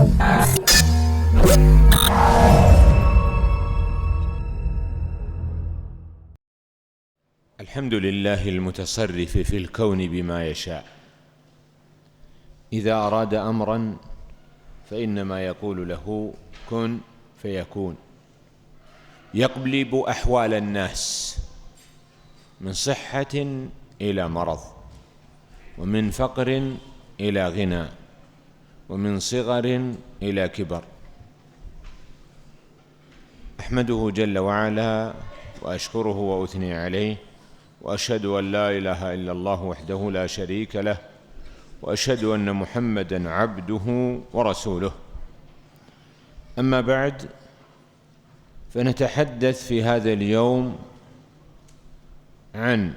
الحمد لله المتصرف في الكون بما يشاء. إذا أراد أمرا فإنما يقول له كن فيكون. يقلب أحوال الناس من صحة إلى مرض، ومن فقر إلى غنى، ومن صغر إلى كبر. أحمده جل وعلا وأشكره وأثني عليه، وأشهد أن لا إله إلا الله وحده لا شريك له، وأشهد أن محمدًا عبده ورسوله. أما بعد، فنتحدث في هذا اليوم عن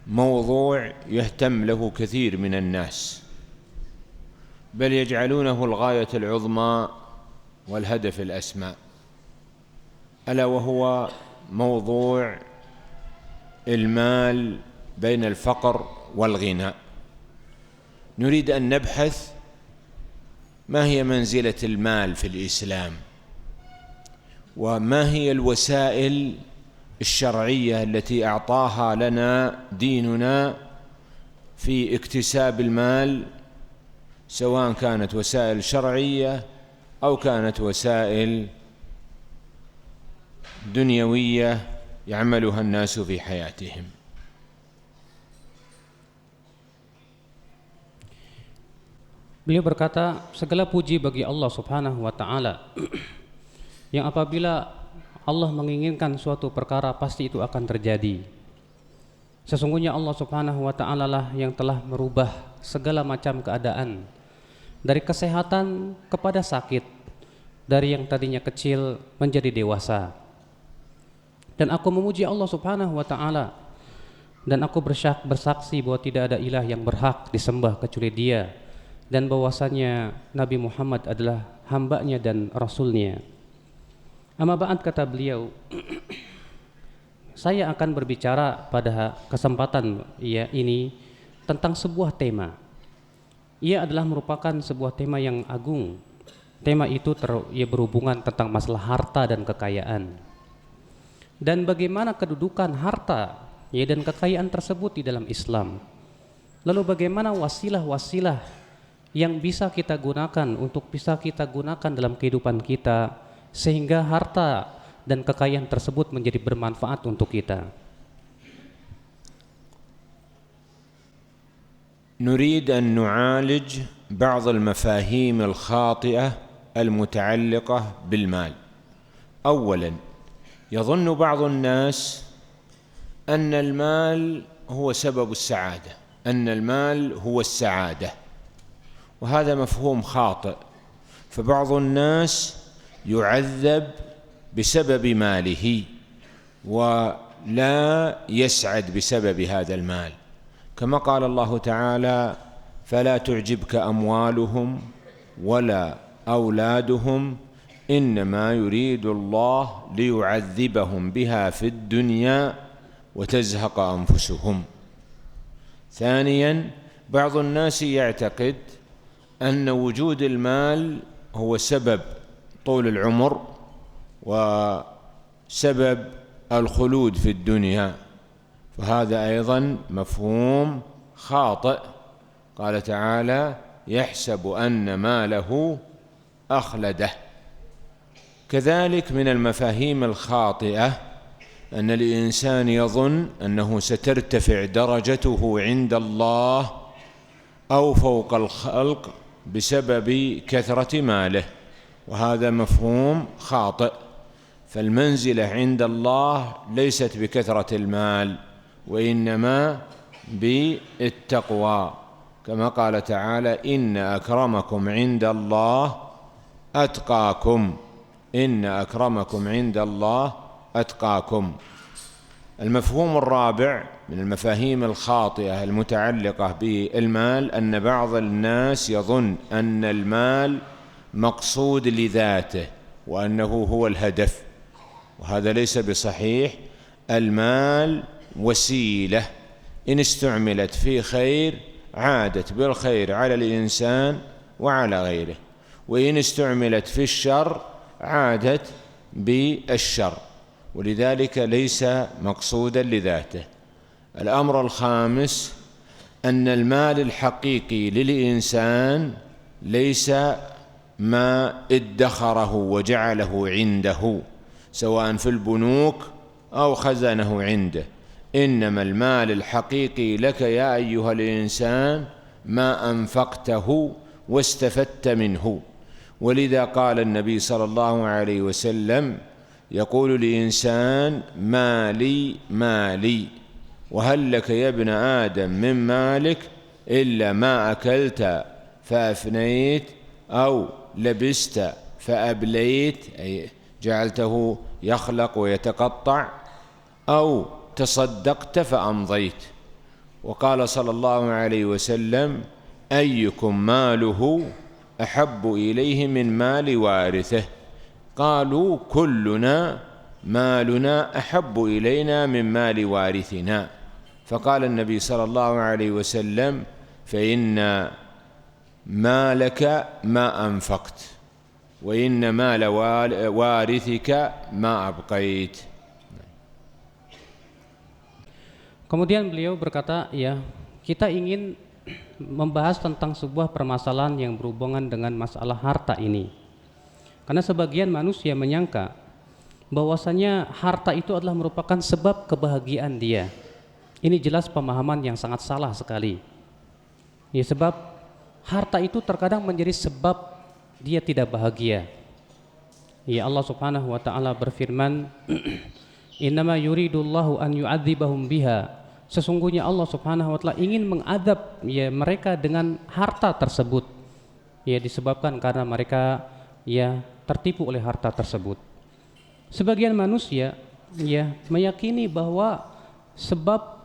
موضوع يهتم له كثير من الناس، بل يجعلونه الغاية العظمى والهدف الأسمى، ألا وهو موضوع المال بين الفقر والغنى. نريد أن نبحث ما هي منزلة المال في الإسلام، وما هي الوسائل الشرعية التي أعطاها لنا ديننا في اكتساب المال، سواء كانت وسائل شرعية أو كانت وسائل دنيوية يعملها الناس في حياتهم. Beliau berkata, segala puji bagi Allah Subhanahu wa Ta'ala yang apabila Allah menginginkan suatu perkara pasti itu akan terjadi. Sesungguhnya Allah Subhanahu wa Ta'ala lah yang telah merubah segala macam keadaan, dari kesehatan kepada sakit, dari yang tadinya kecil menjadi dewasa. Dan aku memuji Allah Subhanahu wa Ta'ala, dan aku bersaksi bahwa tidak ada ilah yang berhak disembah kecuali Dia, dan bahwasanya Nabi Muhammad adalah hambanya dan rasulnya. Amma ba'd, kata beliau, saya akan berbicara pada kesempatan ini tentang sebuah tema. Ia adalah merupakan sebuah tema yang agung. Tema itu ia berhubungan tentang masalah harta dan kekayaan, dan bagaimana kedudukan harta dan kekayaan tersebut di dalam Islam. Lalu bagaimana wasilah-wasilah yang bisa kita gunakan dalam kehidupan kita, sehingga harta dan kekayaan tersebut menjadi bermanfaat untuk kita. نريد أن نعالج بعض المفاهيم الخاطئة المتعلقة بالمال. أولاً، يظن بعض الناس أن المال هو سبب السعادة، أن المال هو السعادة، وهذا مفهوم خاطئ. فبعض الناس يعذب بسبب ماله ولا يسعد بسبب هذا المال، كما قال الله تعالى: فلا تعجبك أموالهم ولا أولادهم إنما يريد الله ليعذبهم بها في الدنيا وتزهق أنفسهم. ثانياً، بعض الناس يعتقد أن وجود المال هو سبب طول العمر وسبب الخلود في الدنيا، فهذا أيضاً مفهوم خاطئ. قال تعالى: يحسب أن ماله أخلده. كذلك من المفاهيم الخاطئة أن الإنسان يظن أنه سترتفع درجته عند الله أو فوق الخلق بسبب كثرة ماله، وهذا مفهوم خاطئ. فالمنزلة عند الله ليست بكثرة المال، وإنما بالتقوى، كما قال تعالى: إن أكرمكم عند الله أتقاكم، إن أكرمكم عند الله أتقاكم. المفهوم الرابع من المفاهيم الخاطئة المتعلقة بالمال أن بعض الناس يظن أن المال مقصود لذاته وأنه هو الهدف، وهذا ليس بصحيح. المال وسيلة إن استعملت في خير عادت بالخير على الإنسان وعلى غيره، وإن استعملت في الشر عادت بالشر، ولذلك ليس مقصودا لذاته. الأمر الخامس أن المال الحقيقي للإنسان ليس ما ادخره وجعله عنده سواء في البنوك أو خزنه عنده، إنما المال الحقيقي لك يا أيها الإنسان ما أنفقته واستفدت منه. ولذا قال النبي صلى الله عليه وسلم: يقول الإنسان مالي مالي، وهل لك يا ابن آدم من مالك إلا ما أكلت فأفنيت، أو لبست فأبليت أي جعلته يخلق ويتقطع، أو تصدقت فأمضيت. وقال صلى الله عليه وسلم: أيكم ماله أحب إليه من مال وارثه؟ قالوا: كلنا مالنا أحب إلينا من مال وارثنا. فقال النبي صلى الله عليه وسلم: فإن مالك ما أنفقت، وإن مال وارثك ما أبقيت. Kemudian beliau berkata, ya, kita ingin membahas tentang sebuah permasalahan yang berhubungan dengan masalah harta ini. Karena sebagian manusia menyangka bahwasanya harta itu adalah merupakan sebab kebahagiaan dia. Ini jelas pemahaman yang sangat salah sekali. Ya, sebab harta itu terkadang menjadi sebab dia tidak bahagia. Ya, Allah Subhanahu wa taala berfirman, "Innama yuridullahu an yu'adzibahum biha." Sesungguhnya Allah Subhanahu wa taala ingin mengadab ya mereka dengan harta tersebut. Ya, disebabkan karena mereka ya tertipu oleh harta tersebut. Sebagian manusia ya meyakini bahwa sebab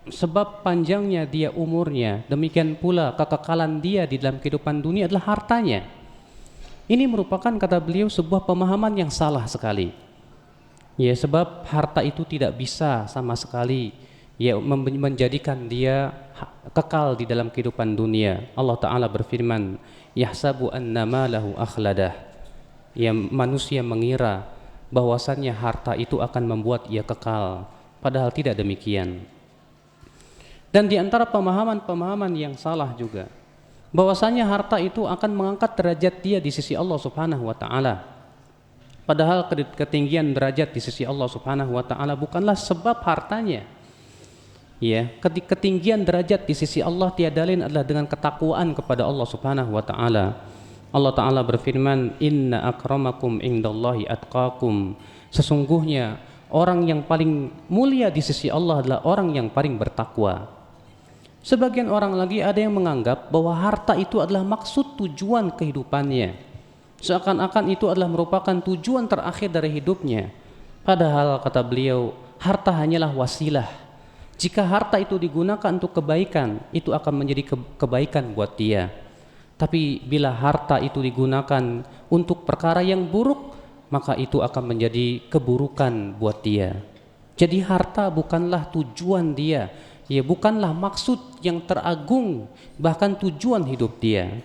sebab panjangnya dia umurnya, demikian pula kekekalan dia di dalam kehidupan dunia adalah hartanya. Ini merupakan, kata beliau, sebuah pemahaman yang salah sekali. Ya, sebab harta itu tidak bisa sama sekali ya menjadikan dia kekal di dalam kehidupan dunia. Allah Ta'ala berfirman, "Yahsabu annama lahu akhladah." Ya, manusia mengira bahwasannya harta itu akan membuat ia kekal, padahal tidak demikian. Dan di antara pemahaman-pemahaman yang salah juga, bahwasanya harta itu akan mengangkat derajat dia di sisi Allah Subhanahu wa taala. Padahal ketinggian derajat di sisi Allah Subhanahu wa taala bukanlah sebab hartanya. Ya, ketinggian derajat di sisi Allah tiada lain adalah dengan ketakwaan kepada Allah Subhanahu wa taala. Allah Ta'ala berfirman, "Inna akramakum indallahi atqakum." Sesungguhnya orang yang paling mulia di sisi Allah adalah orang yang paling bertakwa. Sebagian orang lagi ada yang menganggap bahwa harta itu adalah maksud tujuan kehidupannya, seakan-akan itu adalah merupakan tujuan terakhir dari hidupnya. Padahal, kata beliau, harta hanyalah wasilah. Jika harta itu digunakan untuk kebaikan, itu akan menjadi kebaikan buat dia. Tapi bila harta itu digunakan untuk perkara yang buruk, maka itu akan menjadi keburukan buat dia. Jadi harta bukanlah tujuan dia, ya bukanlah maksud yang teragung, bahkan tujuan hidup dia.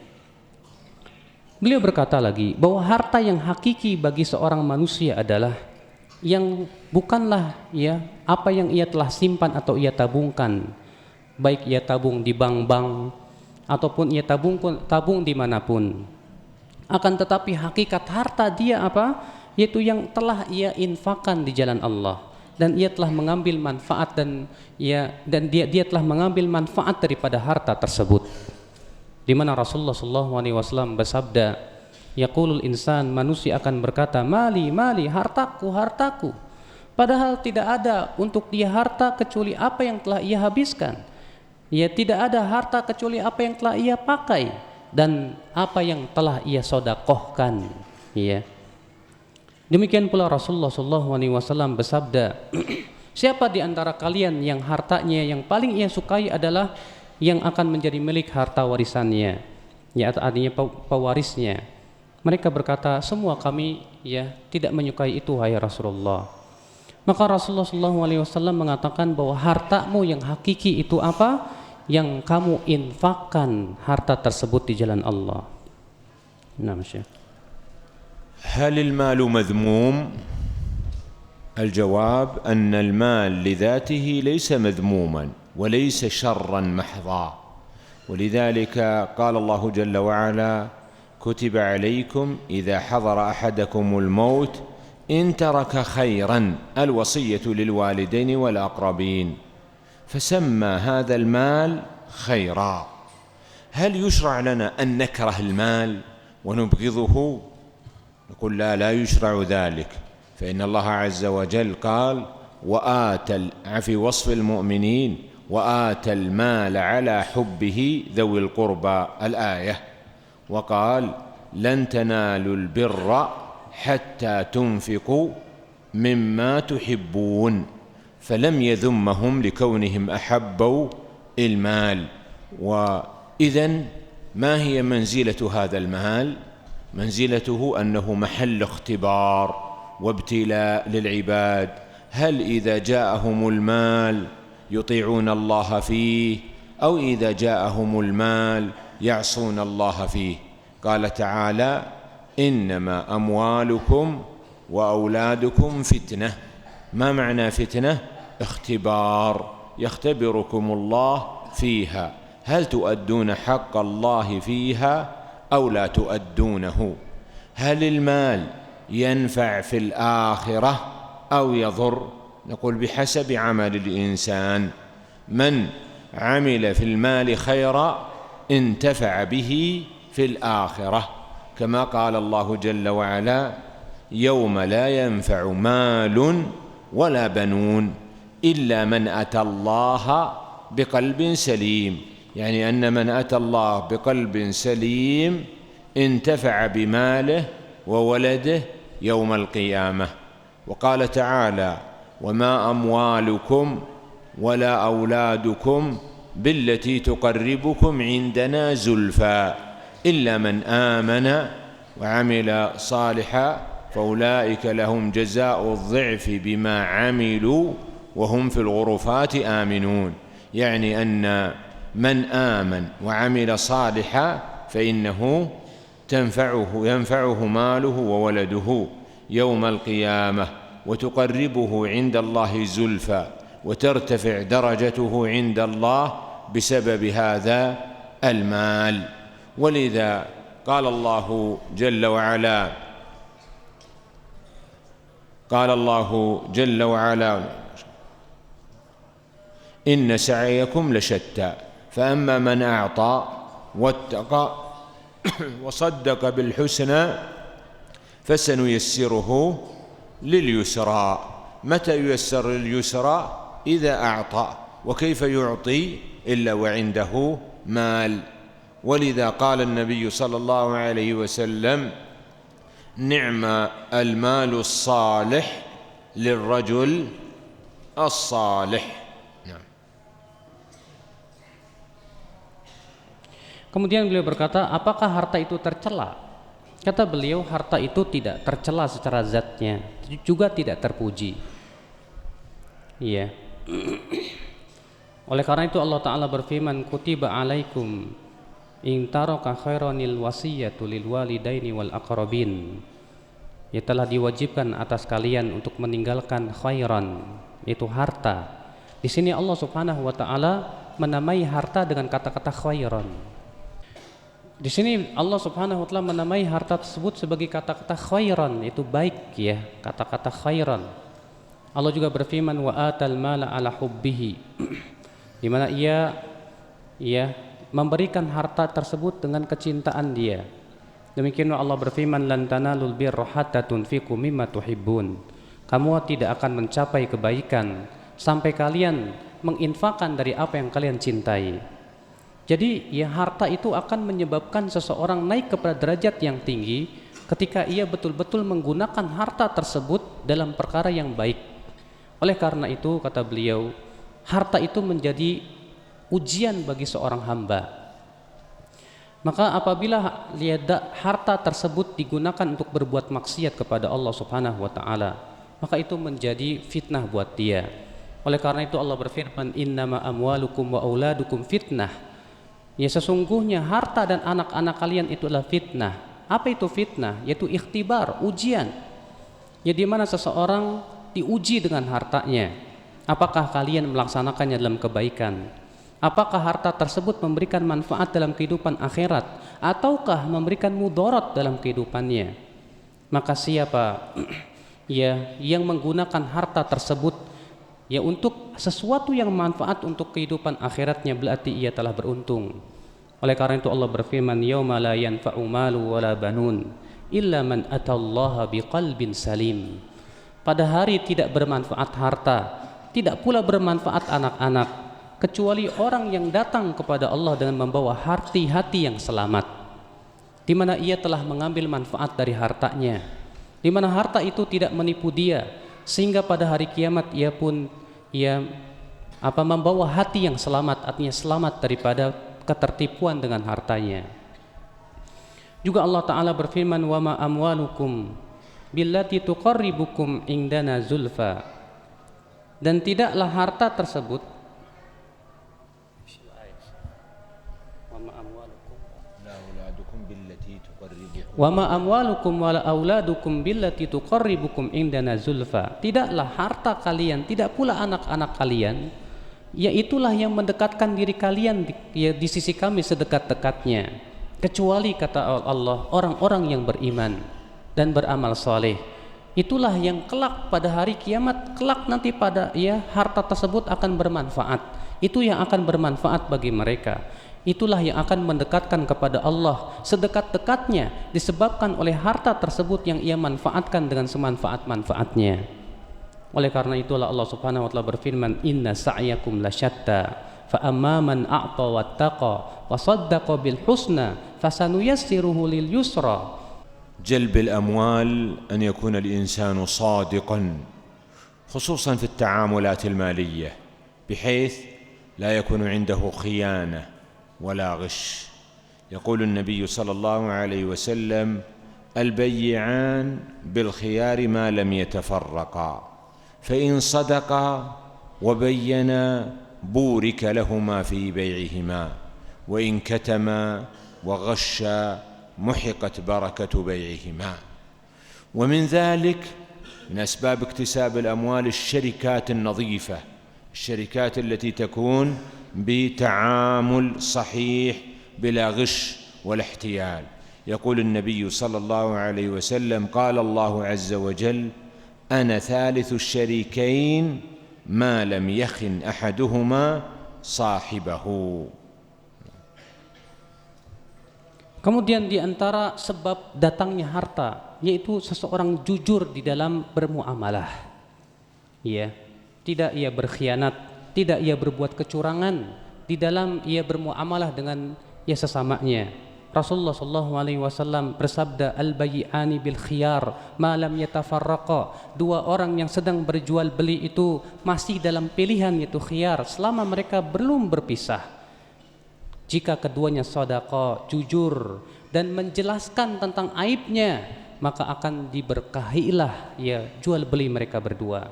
Beliau berkata lagi bahwa harta yang hakiki bagi seorang manusia adalah yang bukanlah ya apa yang ia telah simpan atau ia tabungkan, baik ia tabung di bank-bank ataupun ia tabung dimanapun. Akan tetapi hakikat harta dia apa? Yaitu yang telah ia infakkan di jalan Allah, dan ia telah mengambil manfaat dia telah mengambil manfaat daripada harta tersebut. Di mana Rasulullah SAW bersabda, yaqulul insan, manusia akan berkata, mali mali, hartaku hartaku. Padahal tidak ada untuk dia harta kecuali apa yang telah ia habiskan. Ya, tidak ada harta kecuali apa yang telah ia pakai dan apa yang telah ia sedekahkan. Ya. Demikian pula Rasulullah SAW bersabda, siapa di antara kalian yang hartanya yang paling ia sukai adalah yang akan menjadi milik harta warisannya, ya artinya pewarisnya. Mereka berkata, semua kami ya tidak menyukai itu, wahai Rasulullah. Maka Rasulullah SAW mengatakan bahwa hartamu yang hakiki itu apa? yang kamu infakkan harta tersebut di jalan Allah. Nah, Syekh. هل المال مذموم؟ الجواب أن المال لذاته ليس مذموما وليس شرا محضا، ولذلك قال الله جل وعلا: كتب عليكم إذا حضر أحدكم الموت إن ترك خيرا الوصية للوالدين والأقربين، فسمى هذا المال خيرا. هل يشرع لنا أن نكره المال ونبغضه؟ نقول لا يشرع ذلك، فإن الله عز وجل قال: في وصف المؤمنين: وآتى المال على حبه ذوي القربى الآية، وقال: لن تنالوا البر حتى تنفقوا مما تحبون، فلم يذمهم لكونهم أحبوا المال. وإذن ما هي منزلة هذا المال؟ منزلته أنه محل اختبار وابتلاء للعباد، هل إذا جاءهم المال يطيعون الله فيه، أو إذا جاءهم المال يعصون الله فيه. قال تعالى: إنما أموالكم وأولادكم فتنة. ما معنى فتنة؟ اختبار، يختبركم الله فيها، هل تؤدون حق الله فيها أو لا تؤدونه؟ هل المال ينفع في الآخرة أو يضر؟ نقول بحسب عمل الإنسان، من عمل في المال خيرا انتفع به في الآخرة، كما قال الله جل وعلا: يوم لا ينفع مال ولا بنون إلا من أتى الله بقلب سليم، يعني أن من أتى الله بقلب سليم انتفع بماله وولده يوم القيامة. وقال تعالى: وما أموالكم ولا أولادكم بالتي تقربكم عندنا زلفى إلا من آمن وعمل صالحا فأولئك لهم جزاء الضعف بما عملوا وهم في الغرفات آمنون، يعني أن من آمن وعمل صالحا فإنه ينفعه ماله وولده يوم القيامة، وتقربه عند الله زلفى، وترتفع درجته عند الله بسبب هذا المال. ولذا قال الله جل وعلا: إن سعيكم لشتى، فأما من أعطى واتقى وصدق بالحسنى فسنيسره لليسرى. متى ييسر لليسرى؟ إذا أعطى، وكيف يعطي إلا وعنده مال. ولذا قال النبي صلى الله عليه وسلم: نعم المال الصالح للرجل الصالح. Kemudian beliau berkata, apakah harta itu tercela? Kata beliau, harta itu tidak tercela secara zatnya, juga tidak terpuji. Iya. Oleh karena itu Allah Ta'ala berfirman: kutiba alaikum in taraka khairanil wasiyatu lil walidaini wal aqrabin. Ya, telah diwajibkan atas kalian untuk meninggalkan khairan, yaitu harta. Di sini Allah Subhanahu wa taala menamai harta dengan kata-kata khairan. Di sini Allah Subhanahu wa taala menamai harta tersebut sebagai kata-kata khairan, yaitu baik, ya, kata-kata khairan. Allah juga berfirman: wa atal mala ala hubbihi, di mana ia memberikan harta tersebut dengan kecintaan dia. Demikian Allah berfirman: lan tanalul birra hatta tunfiqu mimma tuhibbun. Kamu tidak akan mencapai kebaikan sampai kalian menginfakkan dari apa yang kalian cintai. Jadi ya, harta itu akan menyebabkan seseorang naik kepada derajat yang tinggi ketika ia betul-betul menggunakan harta tersebut dalam perkara yang baik. Oleh karena itu, kata beliau, harta itu menjadi ujian bagi seorang hamba. Maka apabila harta tersebut digunakan untuk berbuat maksiat kepada Allah Subhanahu wa taala, maka itu menjadi fitnah buat dia. Oleh karena itu Allah berfirman, innama amwalukum wa auladukum fitnah. Ya, sesungguhnya harta dan anak-anak kalian itu adalah fitnah. Apa itu fitnah? Yaitu ikhtibar, ujian. Ya, di mana seseorang diuji dengan hartanya. Apakah kalian melaksanakannya dalam kebaikan? Apakah harta tersebut memberikan manfaat dalam kehidupan akhirat ataukah memberikan mudarat dalam kehidupannya? Maka siapa ya yang menggunakan harta tersebut ya untuk sesuatu yang manfaat untuk kehidupan akhiratnya, berarti ia telah beruntung. Oleh karena itu Allah berfirman, yauma la yanfa'u malu wala banun illa man atallaha biqalbin salim. Pada hari tidak bermanfaat harta, tidak pula bermanfaat anak-anak, kecuali orang yang datang kepada Allah dengan membawa hati yang selamat, di mana ia telah mengambil manfaat dari hartanya, di mana harta itu tidak menipu dia, sehingga pada hari kiamat ia pun membawa hati yang selamat, artinya selamat daripada ketertipuan dengan hartanya. Juga Allah Ta'ala berfirman, wa ma amwalukum billati tuqarribukum indana zulfa. Dan tidaklah harta tersebut wa ma amwalukum wala auladukum billati tuqarribukum indana zulfa. Tidaklah harta kalian, tidak pula anak-anak kalian, yaitulah yang mendekatkan diri kalian di sisi kami sedekat-dekatnya, kecuali kata Allah orang-orang yang beriman dan beramal soleh. Itulah yang kelak pada hari kiamat, kelak nanti pada harta tersebut akan bermanfaat. Itu yang akan bermanfaat bagi mereka. Itulah yang akan mendekatkan kepada Allah sedekat-dekatnya, disebabkan oleh harta tersebut yang ia manfaatkan dengan semanfaat-manfaatnya. Oleh karena itulah Allah Subhanahu wa taala berfirman, inna sa'yakum lasyatta fa amma man a'ta wattaqa wa saddaqa bil husna fasanuyassiruhu lil yusra. جلب الأموال أن يكون الإنسان صادقا خصوصا في التعاملات المالية، بحيث لا يكون عنده خيانة ولا غش. يقول النبي صلى الله عليه وسلم البيعان بالخيار ما لم يتفرقا، فإن صدقا وبينا بورك لهما في بيعهما، وإن كتما وغشا محقت بركة بيعهما. ومن ذلك من أسباب اكتساب الأموال الشركات النظيفة، الشركات التي تكون بتعامل صحيح بلا غش ولا احتيال. يقول النبي صلى الله عليه وسلم قال الله عز وجل أنا ثالث الشريكين ما لم يخن أحدهما صاحبه. Kemudian di antara sebab datangnya harta yaitu seseorang jujur di dalam bermuamalah. Ya, tidak ia berkhianat, tidak ia berbuat kecurangan di dalam ia bermuamalah dengan sesamanya. Rasulullah SAW bersabda, al-bay'ani bil khiyar ma lam yatafarraqa. Dua orang yang sedang berjual beli itu masih dalam pilihan, yaitu khiyar, selama mereka belum berpisah. Jika keduanya shadaqah, jujur dan menjelaskan tentang aibnya, maka akan diberkahilah jual beli mereka berdua.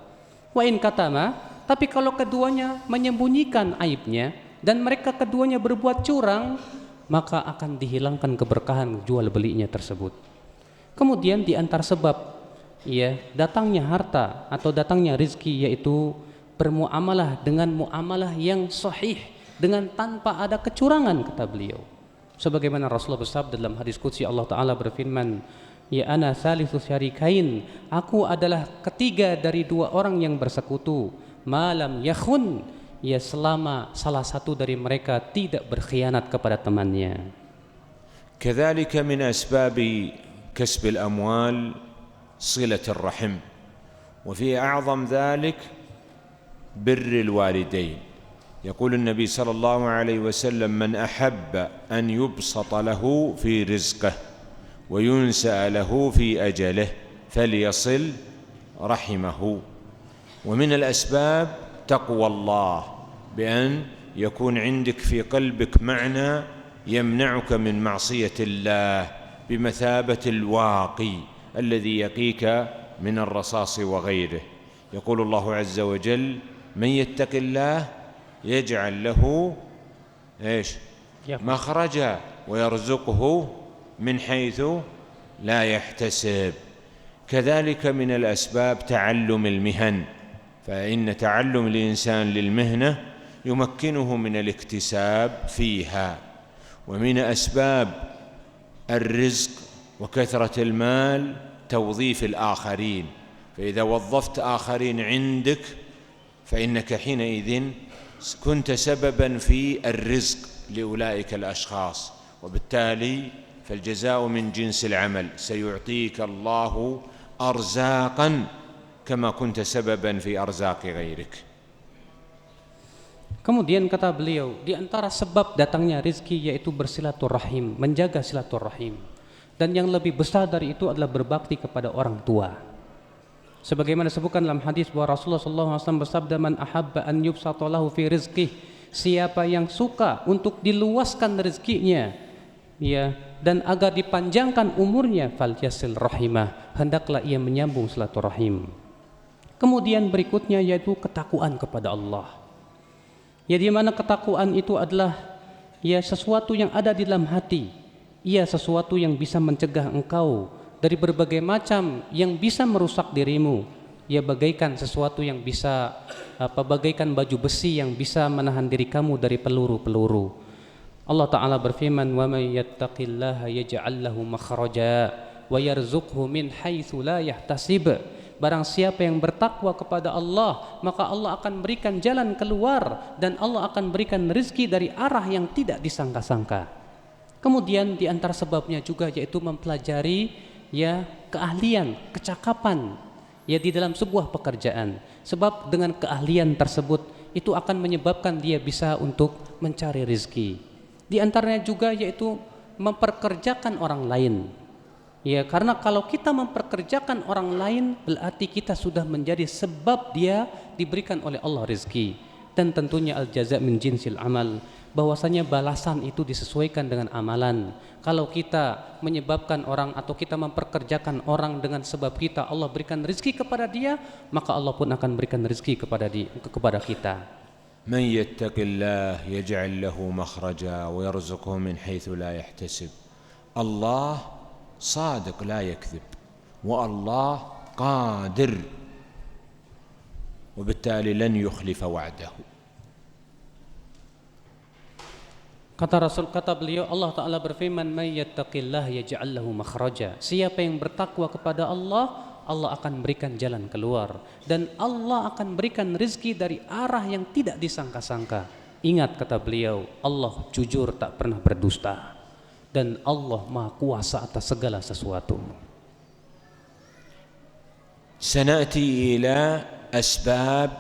Wa in katama, tapi kalau keduanya menyembunyikan aibnya dan mereka keduanya berbuat curang, maka akan dihilangkan keberkahan jual belinya tersebut. Kemudian di antara sebab datangnya harta atau datangnya rizki yaitu bermuamalah dengan muamalah yang sahih, dengan tanpa ada kecurangan, kata beliau. Sebagaimana Rasulullah bersabda dalam hadis qudsi, Allah Ta'ala berfirman, ya ana salisu syarikain, aku adalah ketiga dari dua orang yang bersekutu, malam yakhun, selama salah satu dari mereka tidak berkhianat kepada temannya. كذلك من أسباب كسب الأموال صلة الرحم، وفي أعظم ذلك بر الوالدين. يقول النبي صلى الله عليه وسلم من أحب أن يبسط له في رزقه وينسأ له في أجله فليصل رحمه. ومن الأسباب تقوى الله، بأن يكون عندك في قلبك معنى يمنعك من معصية الله بمثابة الواقي الذي يقيك من الرصاص وغيره. يقول الله عز وجل من يتق الله يجعل له إيش؟ مخرجا ويرزقه من حيث لا يحتسب. كذلك من الأسباب تعلم المهن، فإن تعلم الإنسان للمهنة يمكنه من الاكتساب فيها. ومن أسباب الرزق وكثرة المال توظيف الآخرين، فإذا وظفت آخرين عندك فإنك حينئذ كنت سببا في الرزق لأولئك الأشخاص، وبالتالي فالجزاء من جنس العمل، سيعطيك الله أرزاقا كما كنت سببا في أرزاق غيرك. Kemudian kata beliau, di antara sebab datangnya rizki yaitu bersilaturahim, menjaga silaturahim. Dan yang lebih besar dari itu adalah berbakti kepada orang tua. Sebagaimana disebutkan dalam hadis bahwa Rasulullah SAW bersabda, man ahabba an yubsata lahu fi rizqih, siapa yang suka untuk diluaskan rezekinya, ya, dan agar dipanjangkan umurnya, falyasil rahimah, hendaklah ia menyambung silaturahim. Kemudian berikutnya yaitu ketakwaan kepada Allah. Ya, di mana ketakwaan itu adalah ya sesuatu yang ada di dalam hati. Ia sesuatu yang bisa mencegah engkau dari berbagai macam yang bisa merusak dirimu. Ya, bagaikan sesuatu yang bisa bagaikan baju besi yang bisa menahan diri kamu dari peluru-peluru. Allah Ta'ala berfirman, wa may yattaqillaha yaj'al lahu makhraja wa yarzuqhu min haitsu la yahtasib. Barang siapa yang bertakwa kepada Allah, maka Allah akan berikan jalan keluar dan Allah akan berikan rezeki dari arah yang tidak disangka-sangka. Kemudian di antara sebabnya juga yaitu mempelajari ya keahlian, kecakapan ya di dalam sebuah pekerjaan. Sebab dengan keahlian tersebut itu akan menyebabkan dia bisa untuk mencari rezeki. Di antaranya juga yaitu memperkerjakan orang lain. Ya, karena kalau kita memperkerjakan orang lain berarti kita sudah menjadi sebab dia diberikan oleh Allah rezeki. Dan tentunya al-jaza' min jinsil amal, bahwasanya balasan itu disesuaikan dengan amalan. Kalau kita menyebabkan orang atau kita memperkerjakan orang dengan sebab kita Allah berikan rezeki kepada dia, maka Allah pun akan berikan rezeki kepada kita. Man yattaqillah yaj'al lahu makhraja wa yarzuqhu min haitsu la yahtasib. Allah صادق لا يكذب، والله قادر، وبالتالي لن يخلف وعده. Kata beliau, Allah Ta'ala berfirman, may yattaqillah yaj'al lahu makhraja. Siapa yang bertakwa kepada Allah, Allah akan berikan jalan keluar dan Allah akan berikan rezeki dari arah yang tidak disangka-sangka. Ingat kata beliau, Allah jujur tak pernah berdusta. Dan Allah Maha Kuasa atas segala sesuatu. سنأتي إلى أسباب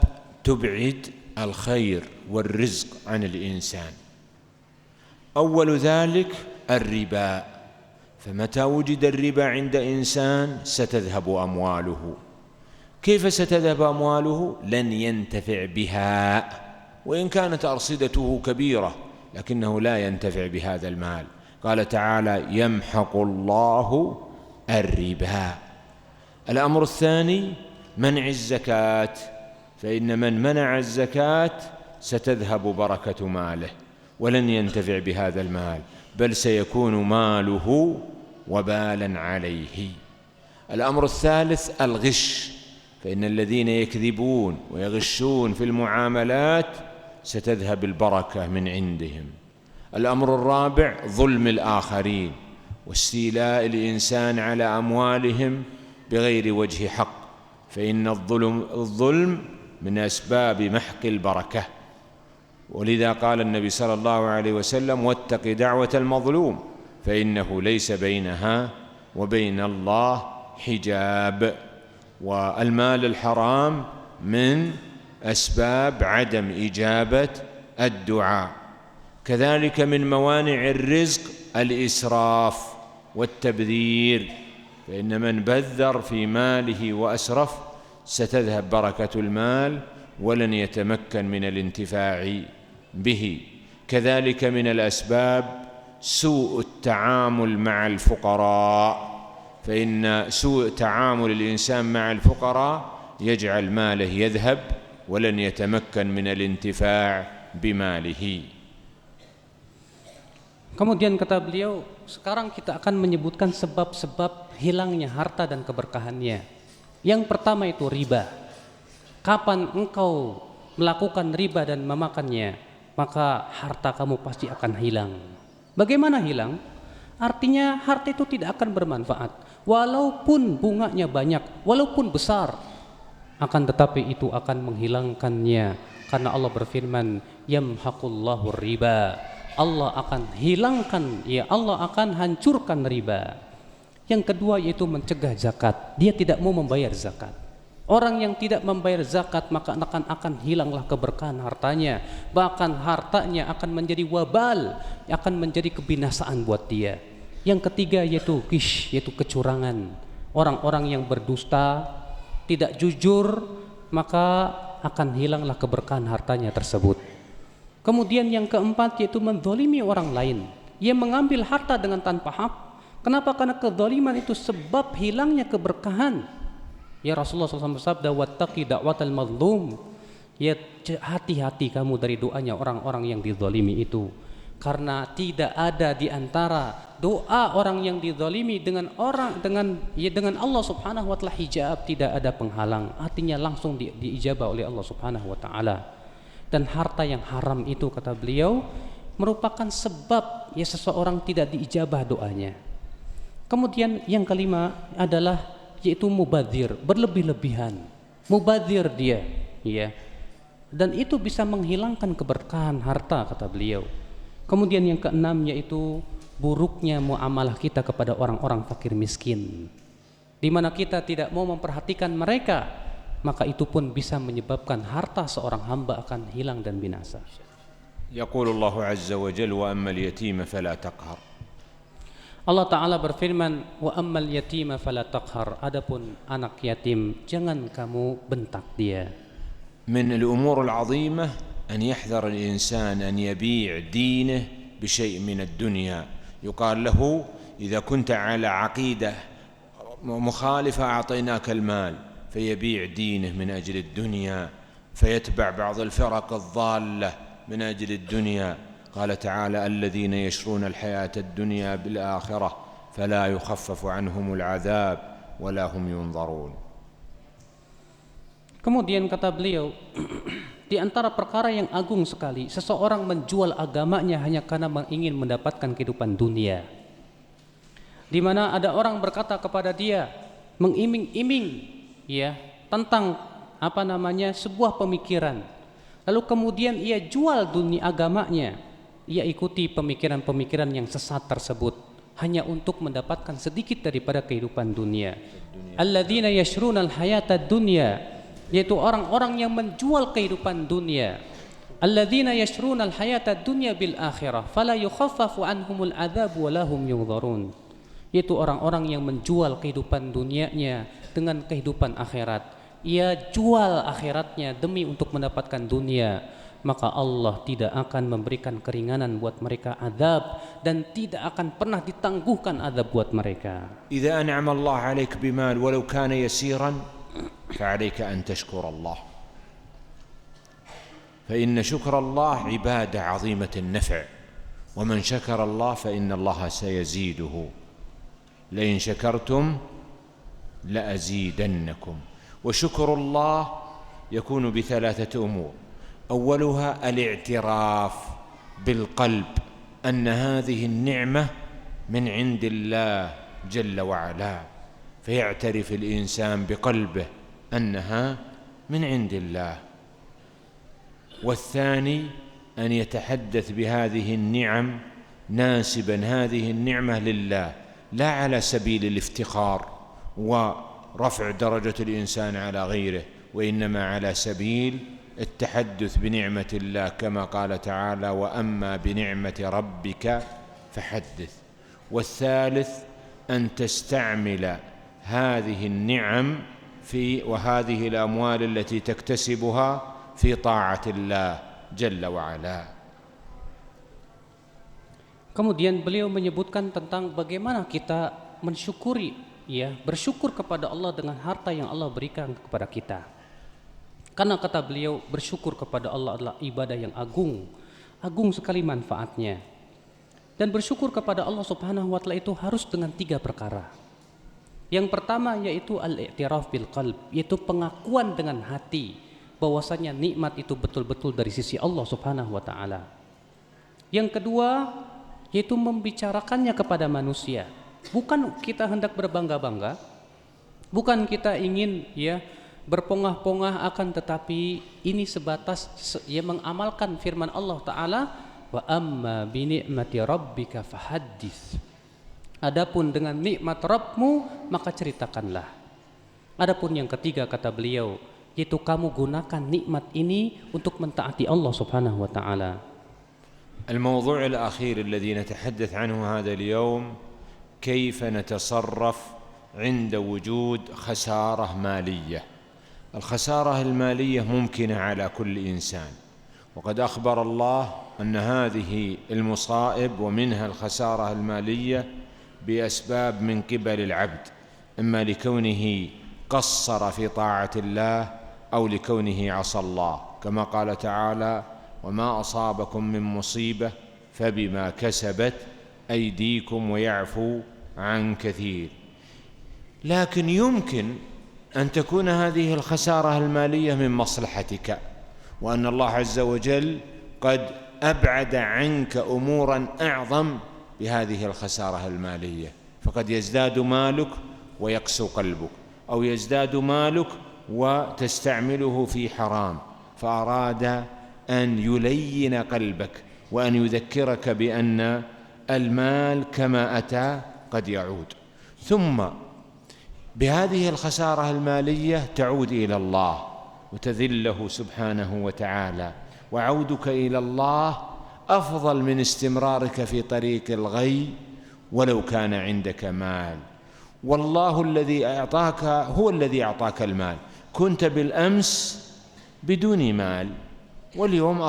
تبعد الخير والرزق عن الإنسان. أول ذلك الربا، فمتى وجد الربا عند إنسان ستذهب أمواله. كيف ستذهب أمواله؟ لن ينتفع بها، وإن كانت أرصدته كبيرة لكنه لا ينتفع بهذا المال. قال تعالى يمحق الله الربا. الأمر الثاني منع الزكاة، فإن من منع الزكاة ستذهب بركة ماله ولن ينتفع بهذا المال، بل سيكون ماله وبالا عليه. الأمر الثالث الغش، فإن الذين يكذبون ويغشون في المعاملات ستذهب البركة من عندهم. الأمر الرابع ظلم الآخرين واستيلاء الإنسان على أموالهم بغير وجه حق، فإن الظلم من أسباب محق البركة. ولذا قال النبي صلى الله عليه وسلم واتق دعوة المظلوم فإنه ليس بينها وبين الله حجاب. والمال الحرام من أسباب عدم إجابة الدعاء. كذلك من موانع الرزق الإسراف والتبذير، فإن من بذر في ماله وأسرف ستذهب بركة المال ولن يتمكن من الانتفاع به. كذلك من الأسباب سوء التعامل مع الفقراء، فإن سوء تعامل الإنسان مع الفقراء يجعل ماله يذهب ولن يتمكن من الانتفاع بماله. Kemudian kata beliau, sekarang kita akan menyebutkan sebab-sebab hilangnya harta dan keberkahannya. Yang pertama itu riba. Kapan engkau melakukan riba dan memakannya, maka harta kamu pasti akan hilang. Bagaimana hilang? Artinya harta itu tidak akan bermanfaat. Walaupun bunganya banyak, walaupun besar, akan tetapi itu akan menghilangkannya. Karena Allah berfirman, yamhaqullahu riba. Allah akan hilangkan, ya Allah akan hancurkan riba. Yang kedua yaitu mencegah zakat. Dia tidak mau membayar zakat. Orang yang tidak membayar zakat maka akan hilanglah keberkahan hartanya. Bahkan hartanya akan menjadi wabal, akan menjadi kebinasaan buat dia. Yang ketiga yaitu ghish, yaitu kecurangan. Orang-orang yang berdusta, tidak jujur, maka akan hilanglah keberkahan hartanya tersebut. Kemudian yang keempat yaitu menzalimi orang lain. Ia mengambil harta dengan tanpa hak. Kenapa? Karena kezaliman itu sebab hilangnya keberkahan. Ya Rasulullah SAW bersabda, wattaqi da'watal mazlum. Ya hati-hati kamu dari doanya orang-orang yang dizalimi itu. Karena tidak ada di antara doa orang yang dizalimi dengan Allah Subhanahu wa taala hijab, tidak ada penghalang. Artinya langsung diijabah oleh Allah Subhanahu wa taala. Dan harta yang haram itu kata beliau merupakan sebab ya seseorang tidak diijabah doanya. Kemudian yang kelima adalah yaitu mubadzir, berlebih-lebihan. Mubadzir dia, ya. Dan itu bisa menghilangkan keberkahan harta kata beliau. Kemudian yang keenam yaitu buruknya muamalah kita kepada orang-orang fakir miskin. Di mana kita tidak mau memperhatikan mereka, maka itu pun bisa menyebabkan harta seorang hamba akan hilang dan binasa. يقول الله عز وجل وأما اليتيم فلا تقهر. Allah Ta'ala berfirman, wa ammal yatima fala taqhar. Adapun anak yatim jangan kamu bentak dia. من الأمور العظيمة أن يحذر الإنسان أن يبيع دينه بشيء من الدنيا. يقال له إذا كنت على عقيدة مخالفة أعطيناك المال، فيبيع دينه من أجل الدنيا، فيتبع بعض الفرق الضالة من أجل الدنيا. قال تعالى الذين يشرون الحياة الدنيا بالآخرة فلا يخفف عنهم العذاب ولا هم ينظرون. Kemudian kata beliau, di antara perkara yang agung sekali, seseorang menjual agamanya hanya karena ingin mendapatkan kehidupan dunia. Di mana ada orang berkata kepada dia, mengiming-iming ya tentang sebuah pemikiran. Lalu kemudian ia jual dunia agamanya. Ia ikuti pemikiran-pemikiran yang sesat tersebut hanya untuk mendapatkan sedikit daripada kehidupan dunia. Alladzina yashrunal hayatad dunya, yaitu orang-orang yang menjual kehidupan dunia. Alladzina yashrunal hayatad dunya bil akhirah fala yukhaffafu anhumul adzab wa lahum yunzarun. Yaitu orang-orang yang menjual kehidupan dunianya dengan kehidupan akhirat. Ia jual akhiratnya demi untuk mendapatkan dunia. Maka Allah tidak akan memberikan keringanan buat mereka azab dan tidak akan pernah ditangguhkan azab buat mereka. إذا أنعم الله عليك بمال ولو كان يسيرا فعليك أن تشكر الله، فإن شكر الله عبادة عظيمة النفع، ومن شكر الله فإن الله سيزيده، لئن شكرتم لأزيدنكم. وشكر الله يكون بثلاثة أمور. أولها الاعتراف بالقلب أن هذه النعمة من عند الله جل وعلا، فيعترف الإنسان بقلبه أنها من عند الله. والثاني أن يتحدث بهذه النعم ناسبا هذه النعمة لله، لا على سبيل الافتخار ورفع درجة الإنسان على غيره، وإنما على سبيل التحدث بنعمة الله كما قال تعالى وأما بنعمة ربك فحدث. والثالث أن تستعمل هذه النعم وهذه الأموال التي تكتسبها في طاعة الله جل وعلا. Kemudian beliau menyebutkan tentang bagaimana kita mensyukuri, ya, bersyukur kepada Allah dengan harta yang Allah berikan kepada kita. Karena kata beliau, bersyukur kepada Allah adalah ibadah yang agung, agung sekali manfaatnya. Dan bersyukur kepada Allah Subhanahu wa taala itu harus dengan 3 perkara. Yang pertama yaitu al-i'tiraf bil qalb, yaitu pengakuan dengan hati bahwasanya nikmat itu betul-betul dari sisi Allah Subhanahu wa taala. Yang kedua yaitu membicarakannya kepada manusia. Bukan kita hendak berbangga-bangga, bukan kita ingin berpongah-pongah, akan tetapi ini sebatas mengamalkan firman Allah taala, wa amma bi ni'mati rabbika fahaddits. Adapun dengan nikmat Rabbmu maka ceritakanlah. Adapun yang ketiga kata beliau, yaitu kamu gunakan nikmat ini untuk mentaati Allah Subhanahu wa taala. الموضوع الأخير الذي نتحدث عنه هذا اليوم كيف نتصرف عند وجود خسارة مالية. الخسارة المالية ممكنة على كل إنسان، وقد أخبر الله أن هذه المصائب ومنها الخسارة المالية بأسباب من قبل العبد، إما لكونه قصر في طاعة الله أو لكونه عصى الله، كما قال تعالى وما أصابكم من مصيبة فبما كسبت أيديكم ويعفو عن كثير. لكن يمكن أن تكون هذه الخسارة المالية من مصلحتك، وأن الله عز وجل قد أبعد عنك أمورا أعظم بهذه الخسارة المالية، فقد يزداد مالك ويقسو قلبك، أو يزداد مالك وتستعمله في حرام، فأراد أن يلين قلبك وأن يذكرك بأن المال كما أتى قد يعود. ثم بهذه الخسارة المالية تعود إلى الله وتذله سبحانه وتعالى، وعودك إلى الله أفضل من استمرارك في طريق الغي ولو كان عندك مال. والله الذي أعطاك هو الذي أعطاك المال. كنت بالأمس بدون مال واليوم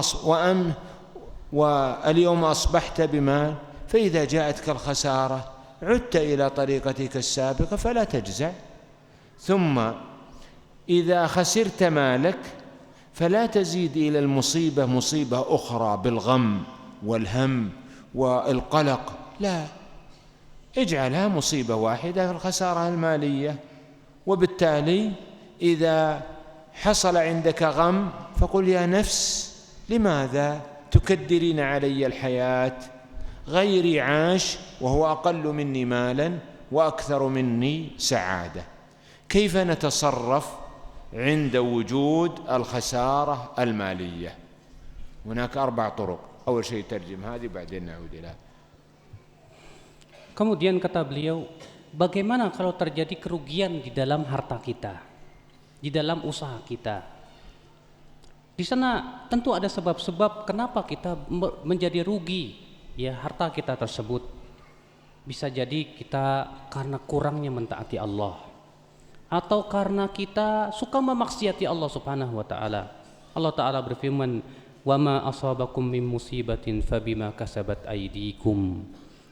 أصبحت بمال، فإذا جاءتك الخسارة عدت إلى طريقتك السابقة فلا تجزع. ثم إذا خسرت مالك فلا تزيد إلى المصيبة مصيبة أخرى بالغم والهم والقلق، لا، اجعلها مصيبة واحدة الخسارة المالية. وبالتالي إذا حصل عندك غم فقل يا نفس لماذا تكدرين علي الحياة؟ غيري عاش وهو أقل مني مالا وأكثر مني سعادة. كيف نتصرف عند وجود الخسارة المالية؟ هناك 4 طرق. أول شيء ترجم هذه بعدين نعود إلى. Kemudian kata beliau, bagaimana kalau terjadi kerugian di dalam harta kita, di dalam usaha kita? Di sana tentu ada sebab-sebab kenapa kita menjadi rugi harta kita tersebut. Bisa jadi kita karena kurangnya mentaati Allah, atau karena kita suka memaksiati Allah Subhanahu wa taala. Allah taala berfirman, "Wa ma asabakum min musibatin fabima kasabat aydikum."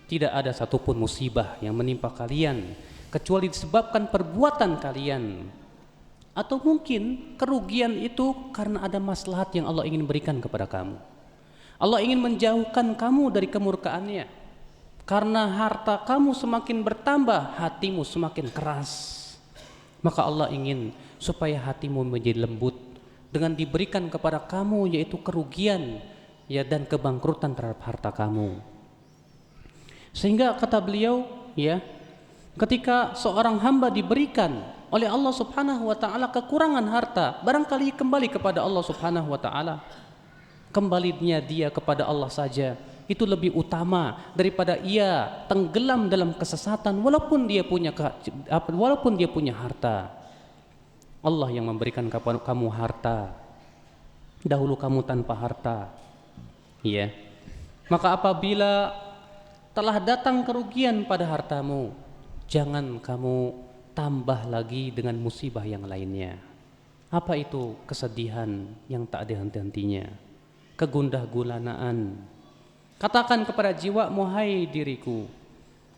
Tidak ada satupun musibah yang menimpa kalian kecuali disebabkan perbuatan kalian. Atau mungkin kerugian itu karena ada maslahat yang Allah ingin berikan kepada kamu. Allah ingin menjauhkan kamu dari kemurkaannya. Karena harta kamu semakin bertambah, hatimu semakin keras. Maka Allah ingin supaya hatimu menjadi lembut dengan diberikan kepada kamu yaitu kerugian dan kebangkrutan terhadap harta kamu. Sehingga kata beliau, ketika seorang hamba diberikan oleh Allah Subhanahu wa taala kekurangan harta, barangkali kembali kepada Allah Subhanahu wa taala. Kembalinya dia kepada Allah saja itu lebih utama daripada ia tenggelam dalam kesesatan walaupun dia punya harta. Allah yang memberikan kepada kamu harta. Dahulu kamu tanpa harta. Maka apabila telah datang kerugian pada hartamu, jangan kamu tambah lagi dengan musibah yang lainnya. Apa itu? Kesedihan yang tak ada henti-hentinya, kegundah gulanaan. Katakan kepada jiwamu, hai diriku,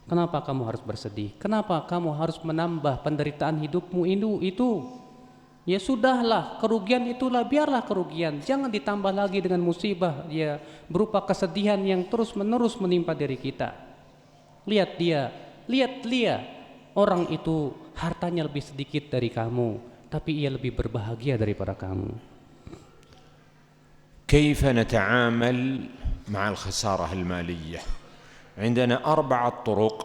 kenapa kamu harus bersedih? Kenapa kamu harus menambah penderitaan hidupmu itu? Ya sudahlah, kerugian itulah biarlah kerugian. Jangan ditambah lagi dengan musibah ya berupa kesedihan yang terus-menerus menimpa diri kita. Lihat dia, orang itu hartanya lebih sedikit dari kamu, tapi ia lebih berbahagia daripada kamu. كيف نتعامل مع الخسارة المالية؟ عندنا 4 طرق.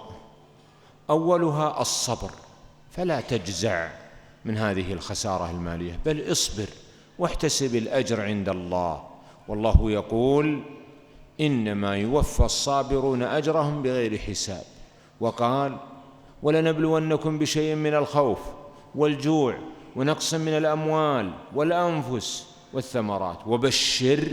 أولها الصبر، فلا تجزع من هذه الخسارة المالية، بل اصبر واحتسب الأجر عند الله، والله يقول إنما يوفى الصابرون أجرهم بغير حساب، وقال ولنبلونكم بشيء من الخوف والجوع ونقص من الأموال والأنفس والثمرات وبشر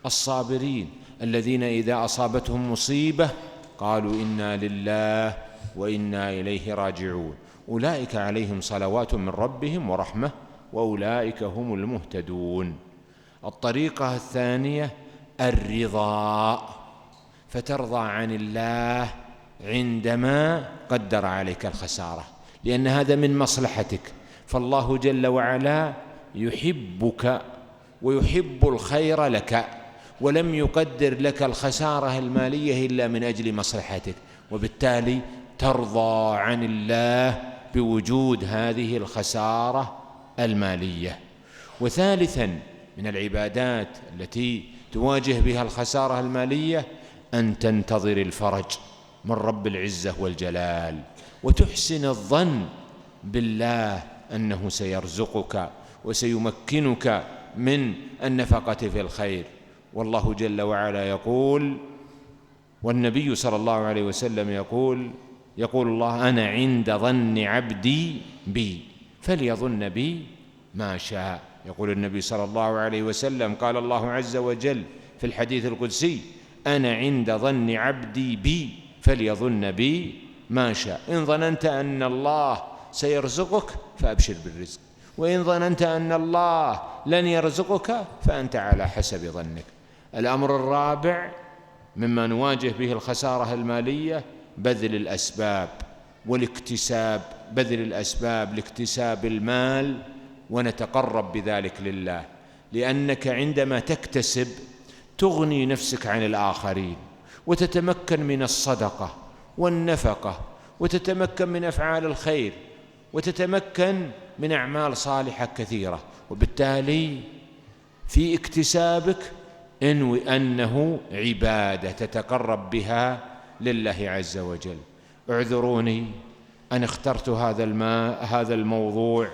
الصابرين الذين إذا أصابتهم مصيبة قالوا إنا لله وإنا إليه راجعون أولئك عليهم صلوات من ربهم ورحمة وأولئك هم المهتدون. الطريقة الثانية الرضا، فترضى عن الله عندما قدر عليك الخسارة، لأن هذا من مصلحتك، فالله جل وعلا يحبك ويحب الخير لك، ولم يقدر لك الخسارة المالية إلا من أجل مصلحتك، وبالتالي ترضى عن الله بوجود هذه الخسارة المالية. وثالثا من العبادات التي تواجه بها الخسارة المالية أن تنتظر الفرج من رب العزة والجلال، وتحسن الظن بالله أنه سيرزقك وسيمكنك من النفقة في الخير. والله جل وعلا يقول، والنبي صلى الله عليه وسلم يقول الله أنا عند ظن عبدي بي فليظن بي ما شاء. يقول النبي صلى الله عليه وسلم قال الله عز وجل في الحديث القدسي أنا عند ظن عبدي بي فليظن بي ما شاء. إن ظننت أن الله سيرزقك فأبشر بالرزق، وإن ظننت أن الله لن يرزقك فأنت على حسب ظنك. الأمر الرابع مما نواجه به الخسارة المالية بذل الأسباب والاكتساب، بذل الأسباب لاكتساب المال، ونتقرب بذلك لله، لأنك عندما تكتسب تغني نفسك عن الآخرين، وتتمكن من الصدقة والنفقة، وتتمكن من أفعال الخير، وتتمكن من أعمال صالحة كثيرة. وبالتالي في اكتسابك انوي أنه عبادة تتقرب بها لله عز وجل. اعذروني أن اخترت هذا الموضوع،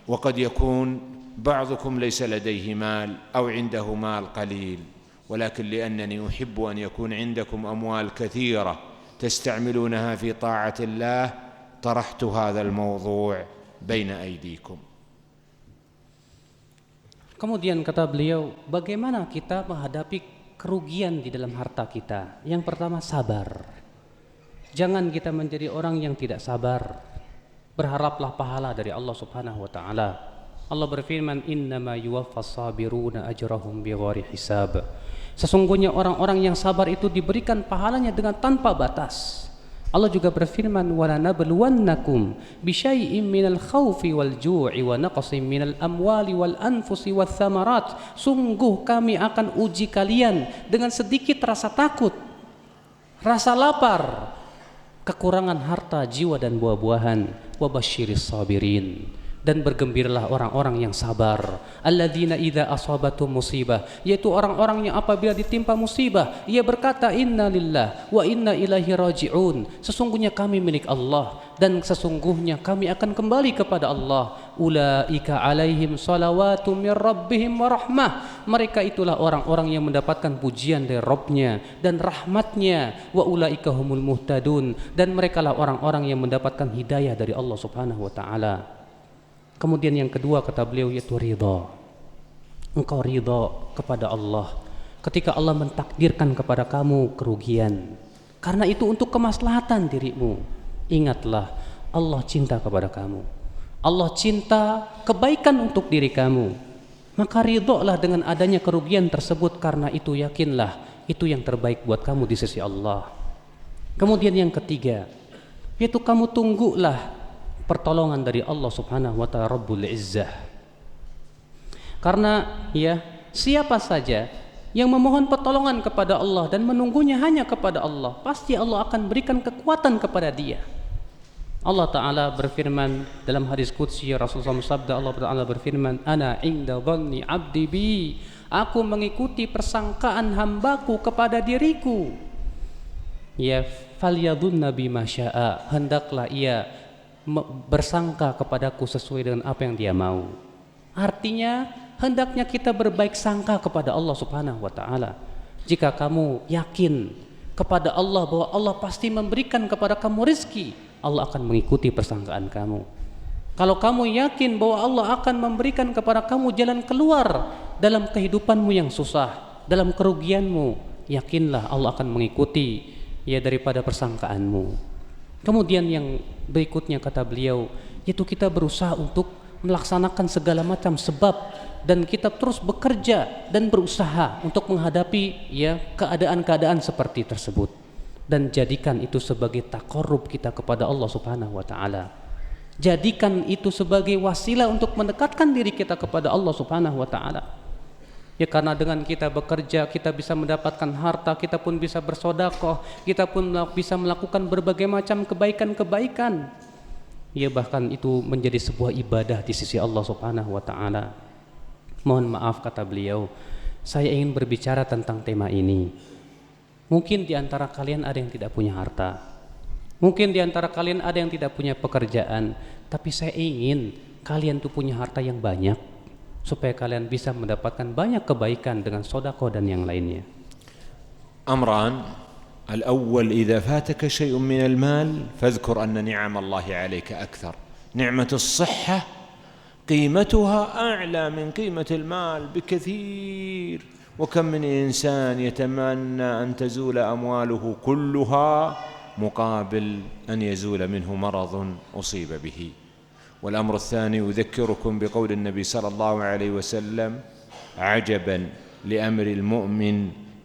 وقد يكون بعضكم ليس لديه مال أو عنده مال قليل، ولكن لأنني أحب أن يكون عندكم أموال كثيرة تستعملونها في طاعة الله طرحت هذا الموضوع بين أيديكم. Kemudian kata beliau, bagaimana kita menghadapi kerugian di dalam harta kita? Yang pertama, sabar. Jangan kita menjadi orang yang tidak sabar. Berharaplah pahala dari Allah Subhanahu wa taala. Allah berfirman, "Innama yuwaffas sabiruna ajrahum bighairi hisab." Sesungguhnya orang-orang yang sabar itu diberikan pahalanya dengan tanpa batas. Allah juga berfirman, "Walanabluwannakum bisyai'im minal khaufi wal ju'i wa naqsin minal amwali wal anfusi wath thamarat." Sungguh kami akan uji kalian dengan sedikit rasa takut, rasa lapar, kekurangan harta, jiwa dan buah-buahan. Wabasyiris sabirin, dan bergembiralah orang-orang yang sabar. Alladzina idza asabatum musibah, yaitu orang-orang yang apabila ditimpa musibah ia berkata inna lillah wa inna ilaihi raji'un. Sesungguhnya kami milik Allah dan sesungguhnya kami akan kembali kepada Allah. Ulaika alaihim salawatu mir rabbihim wa rahmah. Mereka itulah orang-orang yang mendapatkan pujian dari Rabbnya dan rahmatnya. Wa ulaika humul muhtadun, dan merekalah orang-orang yang mendapatkan hidayah dari Allah Subhanahu wa taala. Kemudian yang kedua kata beliau yaitu ridha. Engkau ridha kepada Allah ketika Allah mentakdirkan kepada kamu kerugian, karena itu untuk kemaslahatan dirimu. Ingatlah, Allah cinta kepada kamu, Allah cinta kebaikan untuk diri kamu. Maka ridholah dengan adanya kerugian tersebut, karena itu yakinlah itu yang terbaik buat kamu di sisi Allah. Kemudian yang ketiga yaitu kamu tunggulah pertolongan dari Allah Subhanahu wa taala Rabbul Izzah. Karena ya, siapa saja yang memohon pertolongan kepada Allah dan menunggunya hanya kepada Allah, pasti Allah akan berikan kekuatan kepada dia. Allah Ta'ala berfirman dalam hadis qudsi, Rasulullah sabda, Allah Ta'ala berfirman, ana inda dhanni abdi bi, aku mengikuti persangkaan hambaku kepada diriku. Ya, falyadhunna bima syaa, hendaklah ia bersangka kepadaku sesuai dengan apa yang dia mau. Artinya hendaknya kita berbaik sangka kepada Allah Subhanahu wa taala. Jika kamu yakin kepada Allah bahwa Allah pasti memberikan kepada kamu rezeki, Allah akan mengikuti persangkaan kamu. Kalau kamu yakin bahwa Allah akan memberikan kepada kamu jalan keluar dalam kehidupanmu yang susah, dalam kerugianmu, yakinlah Allah akan mengikuti ya daripada persangkaanmu. Kemudian yang berikutnya kata beliau, yaitu kita berusaha untuk melaksanakan segala macam sebab, dan kita terus bekerja dan berusaha untuk menghadapi ya keadaan-keadaan seperti tersebut, dan jadikan itu sebagai taqarrub kita kepada Allah Subhanahu wa taala. Jadikan itu sebagai wasilah untuk mendekatkan diri kita kepada Allah Subhanahu wa taala. Ya, karena dengan kita bekerja, kita bisa mendapatkan harta, kita pun bisa bersedekah, kita pun bisa melakukan berbagai macam kebaikan-kebaikan. Ya, bahkan itu menjadi sebuah ibadah di sisi Allah Subhanahu wa taala. Mohon maaf kata beliau, saya ingin berbicara tentang tema ini. Mungkin di antara kalian ada yang tidak punya harta. Mungkin di antara kalian ada yang tidak punya pekerjaan, tapi saya ingin kalian tuh punya harta yang banyak, supaya kalian bisa mendapatkan banyak kebaikan dengan sedekah dan yang lainnya. أمران، الأول إذا فاتك شيء من المال فاذكر أن نعم الله عليك أكثر. نعمة الصحة قيمتها أعلى من قيمة المال بكثير، وكم من إنسان يتمنى أن تزول أمواله كلها مقابل أن يزول منه مرض أصيب به. والأمر الثاني أذكركم بقول النبي صلى الله عليه وسلم: عجبا لأمر المؤمن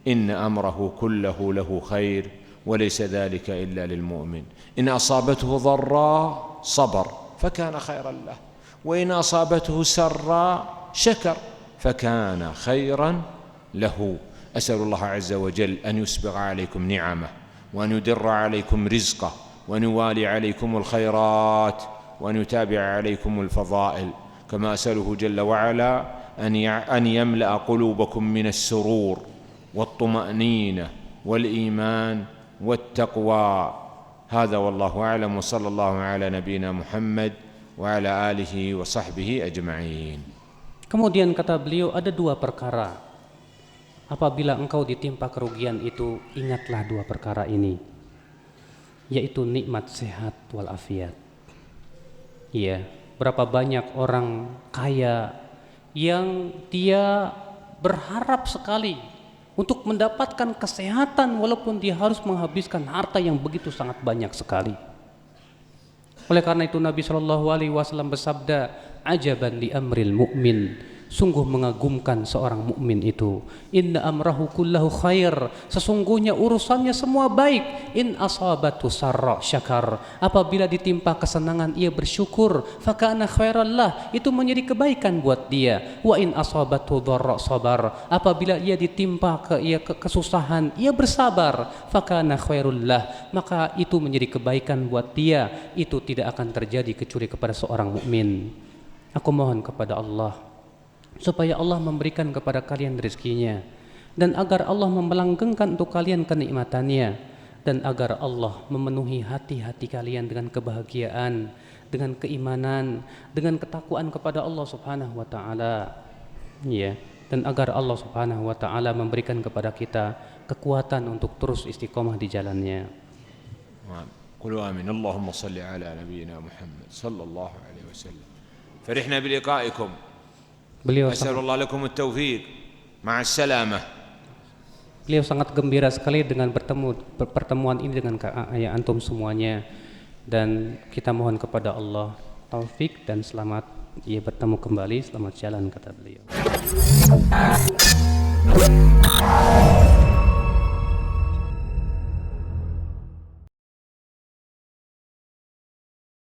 إن أمره كله له خير وليس ذلك إلا للمؤمن، إن أصابته ضراء صبر فكان خيرا له، وإن أصابته سراء شكر فكان خيرا له. أسأل الله عز وجل أن يسبغ عليكم نعمه، وأن يدر عليكم رزقه، وأن يوالي عليكم الخيرات، وأن يتابع عليكم الفضائل، كما أسأله جل وعلا أن يملأ قلوبكم من السرور والطمأنينة والإيمان والتقوى. هذا والله أعلم، وصلى الله على نبينا محمد وعلى آله وصحبه أجمعين. Kemudian kata beliau, ada dua perkara. Apabila engkau ditimpa kerugian itu, ingatlah dua perkara ini, yaitu nikmat sehat walafiat. Iya, berapa banyak orang kaya yang dia berharap sekali untuk mendapatkan kesehatan walaupun dia harus menghabiskan harta yang begitu sangat banyak sekali. Oleh karena itu Nabi SAW bersabda, ajaban li amril mu'min, sungguh mengagumkan seorang mukmin itu. Inna amrahu kullahu khair, sesungguhnya urusannya semua baik. In asabatu sarra syakar, apabila ditimpa kesenangan ia bersyukur. Fakana khairallah, itu menjadi kebaikan buat dia. Wa in asabatu dharra sabar, apabila ia ditimpa kesusahan ia bersabar. Fakana khairullah, maka itu menjadi kebaikan buat dia. Itu tidak akan terjadi kecuali kepada seorang mukmin. Aku mohon kepada Allah supaya Allah memberikan kepada kalian rezekinya, dan agar Allah memelanggengkan untuk kalian kenikmatannya, dan agar Allah memenuhi hati-hati kalian dengan kebahagiaan, dengan keimanan, dengan ketakwaan kepada Allah Subhanahu wa taala. Ya, dan agar Allah Subhanahu wa taala memberikan kepada kita kekuatan untuk terus istiqomah di jalannya. قولوا آمين. اللهم صل على نبينا محمد صلى الله عليه وسلم. فرحنا بلقائكم. أسأل الله لكم التوفيق. مع السلامة. Beliau sangat gembira sekali dengan pertemuan ini dengan antum semuanya, dan kita mohon kepada Allah taufik dan selamat ia bertemu kembali, selamat jalan kata beliau.